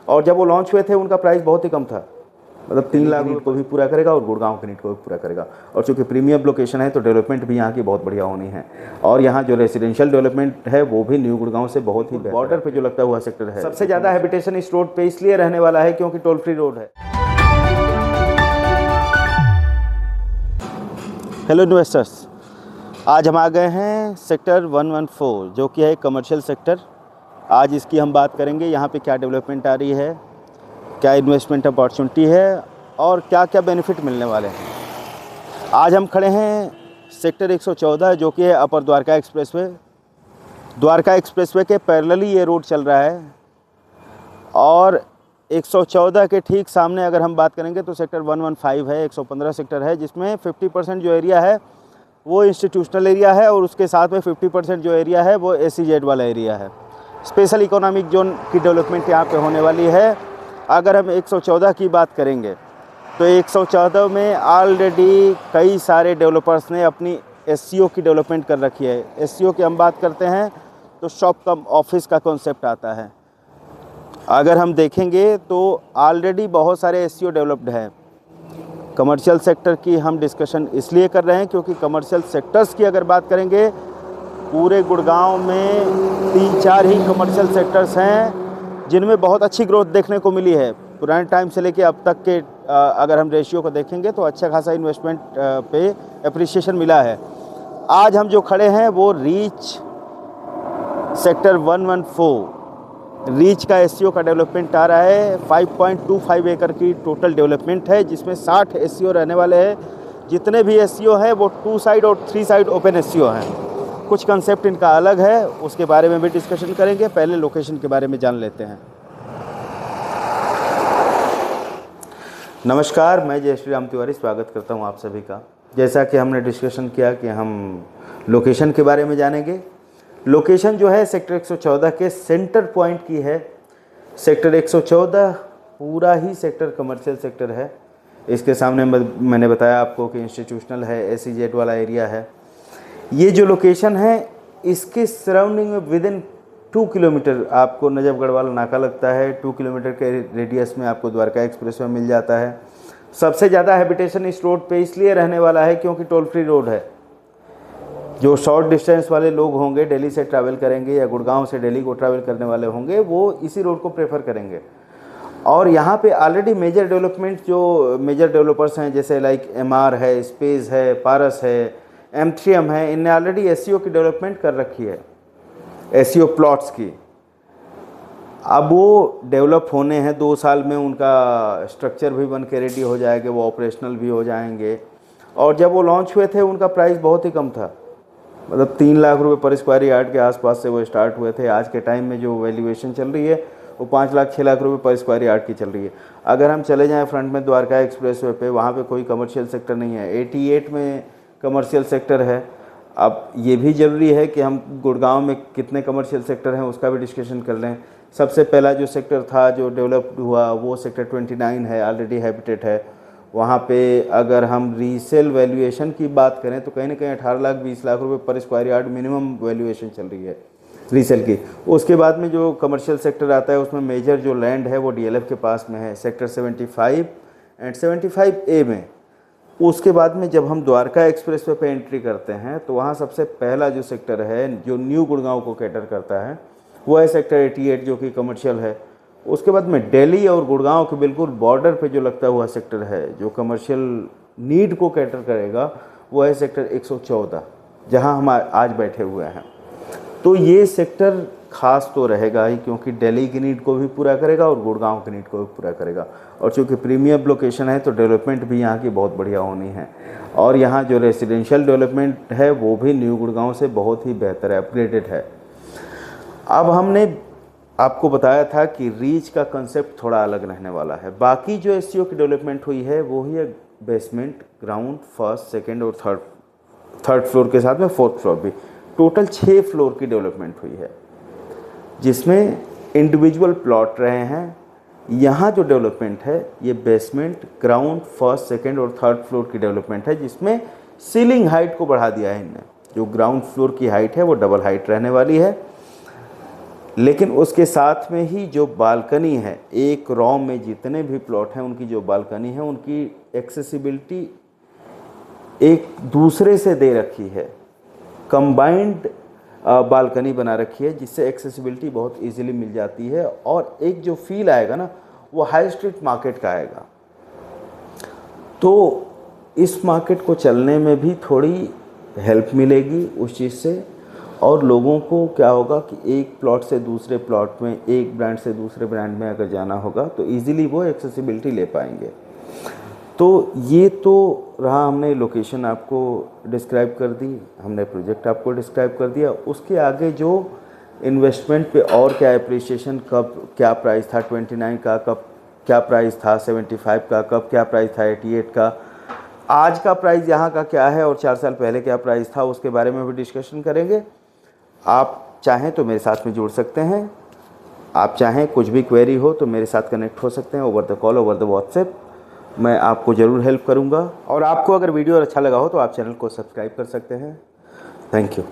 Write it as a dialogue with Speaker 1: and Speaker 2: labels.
Speaker 1: और जब वो लॉन्च हुए थे उनका प्राइस बहुत ही कम था, मतलब 3 लाख नीड को भी पूरा करेगा और गुड़गांव की नीड को भी पूरा करेगा। और चूँकि प्रीमियम लोकेशन है तो डेवलपमेंट भी यहाँ की बहुत बढ़िया होनी है। और यहाँ जो रेसिडेंशियल डेवलपमेंट है वो भी न्यू गुड़गांव से बहुत ही बॉर्डर पे जो लगता हुआ सेक्टर है। सबसे ज़्यादा हैबिटेशन इस रोड पे इसलिए रहने वाला है क्योंकि टोल फ्री रोड है। हेलो इन्वेस्टर्स, आज हम आ गए हैं सेक्टर 114 जो कि है कमर्शियल सेक्टर। आज इसकी हम बात करेंगे, यहाँ पे क्या डेवलपमेंट आ रही है, क्या इन्वेस्टमेंट अपॉर्चुनिटी है और क्या क्या बेनिफिट मिलने वाले हैं। आज हम खड़े हैं सेक्टर 114 जो कि है अपर द्वारका एक्सप्रेसवे। द्वारका एक्सप्रेसवे के पैरेलली ये रोड चल रहा है और 114 के ठीक सामने अगर हम बात करेंगे तो सेक्टर 115 है, 115 सेक्टर है, जिसमें 50% जो एरिया है वो इंस्टीट्यूशनल एरिया है और उसके साथ में 50% जो एरिया है वो SEZ वाला एरिया है। स्पेशल इकोनॉमिक जोन की डेवलपमेंट यहाँ पे होने वाली है। अगर हम 114 की बात करेंगे तो 114 में ऑलरेडी कई सारे डेवलपर्स ने अपनी SCO की डेवलपमेंट कर रखी है। SCO की हम बात करते हैं तो शॉप कम ऑफिस का कॉन्सेप्ट आता है। अगर हम देखेंगे तो ऑलरेडी बहुत सारे SCO डेवलप्ड हैं। कमर्शियल सेक्टर की हम डिस्कशन इसलिए कर रहे हैं क्योंकि कमर्शियल सेक्टर्स की अगर बात करेंगे पूरे गुड़गांव में 3-4 ही कमर्शियल सेक्टर्स हैं जिनमें बहुत अच्छी ग्रोथ देखने को मिली है। पुराने टाइम से लेके अब तक के अगर हम रेशियो को देखेंगे तो अच्छा खासा इन्वेस्टमेंट पे अप्रिसिएशन मिला है। आज हम जो खड़े हैं वो रीच सेक्टर 114 रीच का SCO का डेवलपमेंट आ रहा है। 5.25 एकड़ की टोटल डेवलपमेंट है जिसमें 60 SCO रहने वाले हैं। जितने भी SCO हैं वो 2 साइड और 3 साइड ओपन SCO हैं। कुछ कंसेप्ट इनका अलग है, उसके बारे में भी डिस्कशन करेंगे। पहले लोकेशन के बारे में जान लेते हैं। नमस्कार, मैं जय श्री राम तिवारी स्वागत करता हूं आप सभी का। जैसा कि हमने डिस्कशन किया कि हम लोकेशन के बारे में जानेंगे। लोकेशन जो है सेक्टर 114 के सेंटर पॉइंट की है। सेक्टर 114 पूरा ही सेक्टर कमर्शियल सेक्टर है। इसके सामने मैंने बताया आपको कि इंस्टीट्यूशनल है, SEZ वाला एरिया है। ये जो लोकेशन है इसके सराउंडिंग में विदिन 2 किलोमीटर आपको नजफगढ़ वाला नाका लगता है। 2 किलोमीटर के रेडियस में आपको द्वारका एक्सप्रेसवे मिल जाता है। सबसे ज़्यादा हैबिटेशन इस रोड पे इसलिए रहने वाला है क्योंकि टोल फ्री रोड है। जो शॉर्ट डिस्टेंस वाले लोग होंगे, दिल्ली से ट्रैवल करेंगे या गुड़गांव से दिल्ली को ट्रैवल करने वाले होंगे, वो इसी रोड को प्रेफर करेंगे। और यहाँ पे ऑलरेडी मेजर डेवलपमेंट जो मेजर डेवलपर्स हैं जैसे लाइक MR है, स्पेस है, पारस है, M3M है, इनने ऑलरेडी SCO की डेवलपमेंट कर रखी है, SCO प्लॉट्स की। अब वो डेवलप होने हैं 2 साल में, उनका स्ट्रक्चर भी बन के रेडी हो जाएगा, वो ऑपरेशनल भी हो जाएंगे। और जब वो लॉन्च हुए थे उनका प्राइस बहुत ही कम था, मतलब 3 लाख रुपए पर स्क्वायर यार्ड के आसपास से वो स्टार्ट हुए थे। आज के टाइम में जो वैल्यूएशन चल रही है वो 5 लाख 6 लाख रुपए पर स्क्वायर यार्ड की चल रही है। अगर हम चले जाएं फ्रंट में द्वारका एक्सप्रेसवे पे, वहाँ पे कोई कमर्शियल सेक्टर नहीं है। 88 में कमर्शियल सेक्टर है। अब ये भी ज़रूरी है कि हम गुड़गांव में कितने कमर्शियल सेक्टर हैं उसका भी डिस्कशन कर लें। सबसे पहला जो सेक्टर था जो डेवलप्ड हुआ वो सेक्टर 29 है, ऑलरेडी हैबिटेट है। वहाँ पे अगर हम रीसेल वैल्यूएशन की बात करें तो कहीं ना कहीं 18 लाख 20 लाख रुपए पर स्क्वायर यार्ड मिनिमम वैल्यूएशन चल रही है रीसेल की। उसके बाद में जो कमर्शियल सेक्टर आता है उसमें मेजर जो लैंड है वो DLF के पास में है, सेक्टर 75 एंड 75A में। उसके बाद में जब हम द्वारका एक्सप्रेसवे पे एंट्री करते हैं तो वहाँ सबसे पहला जो सेक्टर है जो न्यू गुड़गांव को कैटर करता है वो है सेक्टर 88 जो कि कमर्शियल है। उसके बाद में दिल्ली और गुड़गांव के बिल्कुल बॉर्डर पे जो लगता हुआ सेक्टर है जो कमर्शियल नीड को कैटर करेगा वो है सेक्टर 114 जहां हम आज बैठे हुए हैं। तो ये सेक्टर खास तो रहेगा ही क्योंकि दिल्ली की नीड को भी पूरा करेगा और गुड़गांव की नीड को भी पूरा करेगा। और चूँकि प्रीमियम लोकेशन है तो डेवलपमेंट भी यहाँ की बहुत बढ़िया होनी है। और यहाँ जो रेसिडेंशियल डेवलपमेंट है वो भी न्यू गुड़गांव से बहुत ही बेहतर है, अपग्रेडेड है। अब हमने आपको बताया था कि रीच का कंसेप्ट थोड़ा अलग रहने वाला है। बाकी जो SCO की डेवलपमेंट हुई है वो ही है बेसमेंट, ग्राउंड, फर्स्ट, सेकंड और थर्ड फ्लोर के साथ में 4th फ्लोर भी। टोटल 6 फ्लोर की डेवलपमेंट हुई है जिसमें इंडिविजुअल प्लॉट रहे हैं। यहाँ जो डेवलपमेंट है ये बेसमेंट, ग्राउंड, फर्स्ट, सेकंड और 3rd फ्लोर की डेवलपमेंट है जिसमें सीलिंग हाइट को बढ़ा दिया है इनने। जो ग्राउंड फ्लोर की हाइट है वो डबल हाइट रहने वाली है। लेकिन उसके साथ में ही जो बालकनी है, एक रॉ में जितने भी प्लॉट हैं उनकी जो बालकनी है उनकी एक्सेसिबिलिटी एक दूसरे से दे रखी है, कंबाइंड बालकनी बना रखी है, जिससे एक्सेसिबिलिटी बहुत इजीली मिल जाती है और एक जो फील आएगा ना वो हाई स्ट्रीट मार्केट का आएगा। तो इस मार्केट को चलने में भी थोड़ी हेल्प मिलेगी उस चीज़ से, और लोगों को क्या होगा कि एक प्लॉट से दूसरे प्लॉट में, एक ब्रांड से दूसरे ब्रांड में अगर जाना होगा तो इजीली वो एक्सेसिबिलिटी ले पाएंगे। तो ये तो रहा, हमने लोकेशन आपको डिस्क्राइब कर दी, हमने प्रोजेक्ट आपको डिस्क्राइब कर दिया। उसके आगे जो इन्वेस्टमेंट पे और क्या एप्रिसिएशन, कब क्या प्राइस था 29 का, कब क्या प्राइस था 75 का, कब क्या प्राइस था 88 का, आज का प्राइस यहाँ का क्या है और 4 साल पहले क्या प्राइस था, उसके बारे में भी डिस्कशन करेंगे। आप चाहें तो मेरे साथ में जुड़ सकते हैं, आप चाहें कुछ भी क्वेरी हो तो मेरे साथ कनेक्ट हो सकते हैं over the call, over the WhatsApp. मैं आपको ज़रूर हेल्प करूंगा। और आपको अगर वीडियो अच्छा लगा हो तो आप चैनल को सब्सक्राइब कर सकते हैं। Thank you.